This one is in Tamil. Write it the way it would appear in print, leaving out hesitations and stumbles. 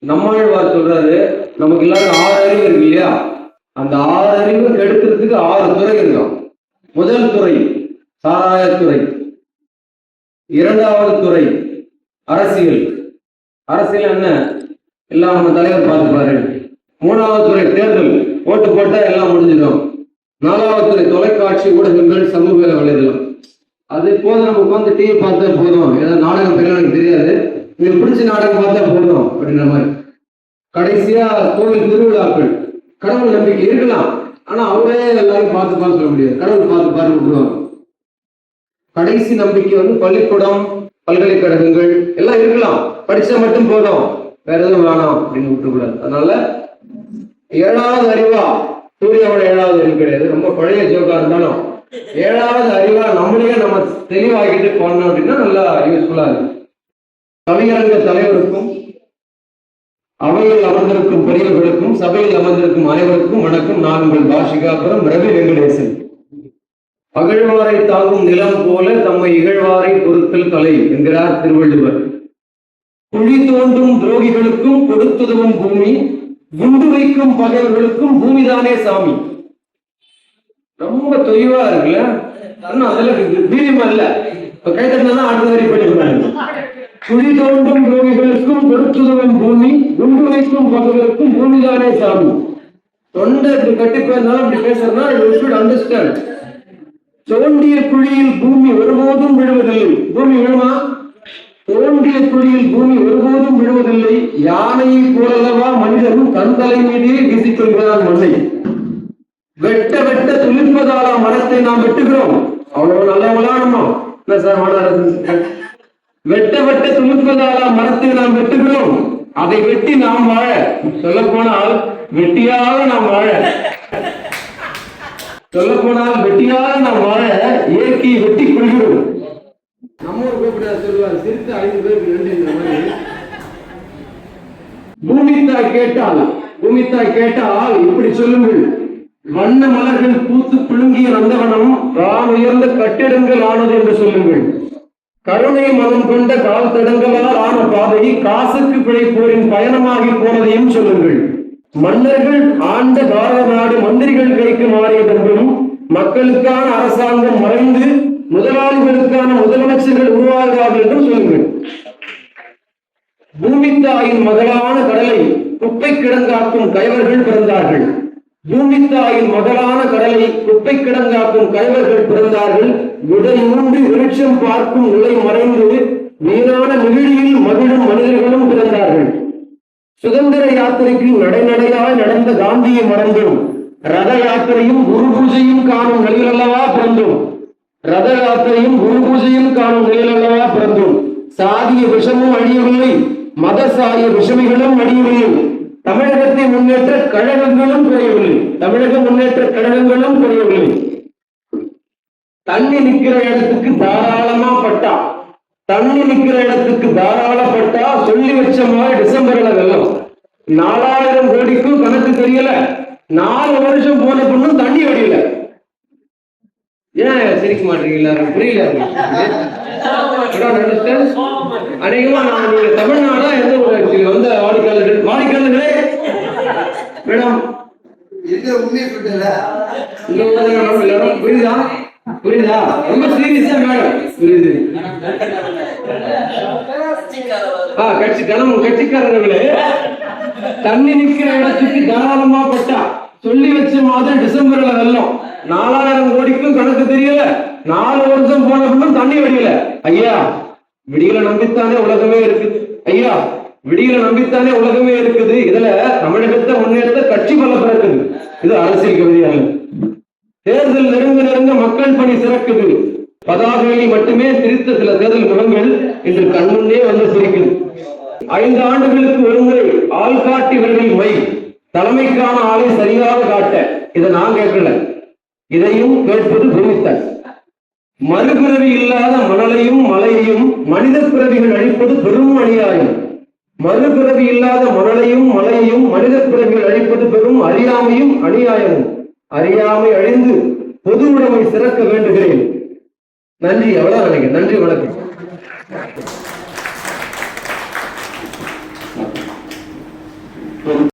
நம்மாழ்வார் சொல்றாரு, நமக்கு எல்லாரும் 6 அறிவு இருக்கு இல்லையா, அந்த 6 அறிவு கெடுக்கிறதுக்கு 6 துறை இருக்கும். முதல் துறை சாராயத்துறை, இரண்டாவது துறை அரசியல். அரசியல் என்ன, எல்லாம் நம்ம தலைவர் பார்த்துப்பாரு. மூணாவது துறை தேர்தல், ஓட்டு போட்டா எல்லாம் முடிஞ்சிடும். நாலாவது துறை தொலைக்காட்சி ஊடகங்கள், சமூக வலைதளம். அது போதும், நம்ம உட்காந்து டிவி பார்த்தா போதும், ஏதாவது நாடகம் பெரிய எனக்கு தெரியாது, உங்களுக்கு பிடிச்ச நாடகம் பார்த்தா போதும் அப்படின்ற மாதிரி. கடைசியா கோவில் திருவிழாக்கள். கடவுள் நம்பிக்கை இருக்கலாம், ஆனா அவரே எல்லாரும் பார்த்து சொல்ல முடியாது, கடவுள் பார்த்து விட்டுருவாங்க. கடைசி நம்பிக்கை வந்து பள்ளிக்கூடம், பல்கலைக்கழகங்கள் எல்லாம் இருக்கலாம், படிச்சா மட்டும் போதும், வேற எதுவும் வேணாம் அப்படின்னு விட்டுக்கூடாது. அதனால 7வது அறிவா, சூர்யாவோட 7வது அறிவு கிடையாது, ரொம்ப பழைய ஜோக்கா இருந்தாலும் 7வது அறிவா நம்மளையே நம்ம தெளிவாகிட்டு போனோம் அப்படின்னா நல்லா யூஸ்ஃபுல்லா இருக்கு. கவியரங்க தலைவருக்கும், அவையில் அமர்ந்திருக்கும் பெரியவர்களுக்கும், சபையில் அமர்ந்திருக்கும் அனைவருக்கும் வணக்கம். நான் உங்கள் பாஷிகாபுரம் ரவி வெங்கடேசன். அகழ்வாரை தாங்கும் நிலம் போல தம்மை இகழ்வாரை பொறுத்தல் கலை என்கிறார் திருவள்ளுவர். குழி தோண்டும் துரோகிகளுக்கும் கொடுத்துதவும் பூமி, குண்டு வைக்கும் பகைவர்களுக்கும் பூமிதானே சாமி. ரொம்ப தொய்வா இருக்குல்ல, அதுல வீரியமா இல்ல. கைத்தட்டினா அடுத்த வரி படிக்கிறாங்க. குழி தோண்டும் துரோகிகளுக்கும் கொடுத்துதவும் பூமி, குண்டு வைக்கும் பகைவர்களுக்கும் பூமிதானே சாமி. தொண்டை கட்டிப்பேர்னாலும் அப்படி பேசுறதுனா you should understand. தோண்டிய குழியில் பூமி ஒருபோதும் விழுவதில்லை. பூமி விழுமா? தோண்டிய குழியில் பூமி ஒருபோதும் விழுவதில்லை. யானையை போலல்லவா மனிதரும் கண்தலை மீதே வீசிக்கொள்கிறான் மண்ணை. வெட்ட வெட்ட துளிர்ப்பதால மரத்தை நாம் வெட்டுகிறோம். அவ்வளவு நல்லா விளையாடணும். இல்ல சார், வெட்ட வெட்ட துளிர்ப்பதால மரத்தை நாம் வெட்டுகிறோம். அதை வெட்டி நாம் வாழ, சொல்ல போனால் வெட்டியாக நாம் வாழ, சொல்ல போனால் வெட்டியாக நாம் வாழ இயற்கையை வெட்டி கொள்கிறோம். நம்ம ஒரு கூப்பிட சொல்லுவார், சிரித்து 5 பேருக்கு 2 மாதிரி. பூமித்தாய் கேட்டால் இப்படி சொல்லுங்கள், வண்ண மலர்கள் பூத்து புழுங்கிய நந்தவனம் தான் உயர்ந்த கட்டிடங்கள் ஆனது என்று சொல்லுங்கள். கருணை மனம் கொண்ட கால் தடங்களால் ஆன பாதை காசுக்கு பிழைப்போரின் பயணமாகி போனதையும் சொல்லுங்கள். மன்னர்கள் ஆண்ட பாரத நாடு மந்திரிகள் கைக்கு மாறியதென்றும், மக்களுக்கான அரசாங்கம் மறைந்து முதலாளிகளுக்கான முதலமைச்சர்கள் உருவாகிறார்கள் என்றும் சொல்லுங்கள். பூமித்தாயின் மகளான கடலை குப்பை கிடங்காக்கும் கைவர்கள் பிறந்தார்கள். பூமித்தாயின் மகளான கடலை குப்பை கிடங்காக்கும் கைவர்கள் பிறந்தார்கள். விடை மூன்று விருட்சம் பார்க்கும் நிலை மறைந்து வீணான நெகிழியில் மகிழும் மனிதர்களும் பிறந்தார்கள். சுதந்திர யாத்திரைக்கு நடைநடையாய் நடந்த காந்தியை மறந்தோம். ரத யாத்திரையும் குரு பூஜையும் காணும் நிலையில் அல்லவா பிறந்தோம். ரத யாத்திரையும் குரு பூஜையும் காணும் நிலையில் அல்லவா பிறந்தோம். சாதிய விஷமும் அழியவில்லை, மத சாய விஷமிகளும் அழியவில்லை. தமிழகத்தை முன்னேற்ற கழகங்களும் குறையவில்லை. தமிழக முன்னேற்ற கழகங்களும் குறையவில்லை. தண்ணி நிற்கிற இடத்துக்கு தாராளமா பட்டா, தண்ணி நிற்கிற இடத்துக்கு தாராளப்பட்டா சொல்லி வச்ச மாதிரி டிசம்பர்ல வெள்ளம். 4000 கோடிக்கும் கணக்கு தெரியல. 4 வருஷம் போன பொண்ணும் தண்ணி வடியல. ஏன் சிரிக்க மாட்டீங்களா? புரியல. அநேகமா நான் நீங்க தமிழ்நாடா எந்த ஊர் வந்த வாடிக்கையாளர்களே மேடம் புரியுதா? புரியுதா? ரொம்ப சீரியஸா மேடம் புரியுது. கட்சிக்காரர்களே, தண்ணி நிற்கிற இடத்துக்கு தாராளமா பட்டா சொல்லி வச்ச மாதம் டிசம்பர்ல வெள்ளம். 4000 கோடிக்கும் கணக்கு தெரியல. 4 வருஷம் போன பின்னும் தண்ணி வடியல. ஐயா, விடியல நம்பித்தானே உலகமே இருக்குது. ஐயா, விடியல நம்பித்தானே உலகமே இருக்குது. இதுல தமிழகத்தை முன்னேற்ற கட்சி பல பிறக்குது. இது அரசியல் கவிதையாக. தேர்தல் நெருங்க மக்கள் பணி சிறக்குது. பதாகையை மட்டுமே திரித்த சில தேர்தல் முகங்கள் இன்று கண்முன்னே வந்து சிரிக்குது. 5 ஆண்டுகளுக்கு ஒருமுறை ஆள் காட்டி இவர்கள் மை தலைமைக்கான ஆளை சரியாக காட்ட. இதை நான் கேட்கல, இதையும் கேட்பது பூமித்தாய். மறுபிறவி இல்லாத மணலையும் மலையையும் மனித பிறவிகள் அழிப்பது பெரும் அநியாயம். மறுபிறவி இல்லாத மணலையும் மலையையும் மனித பிறவிகள் அழிப்பது பெரும் அறியாமையும் அநியாயமும். அறியாமை அழிந்து பொது உடைமை சிறக்க வேண்டுகிறேன். நன்றி. அவ்வளவு நினைக்கிறேன். நன்றி, வணக்கம்.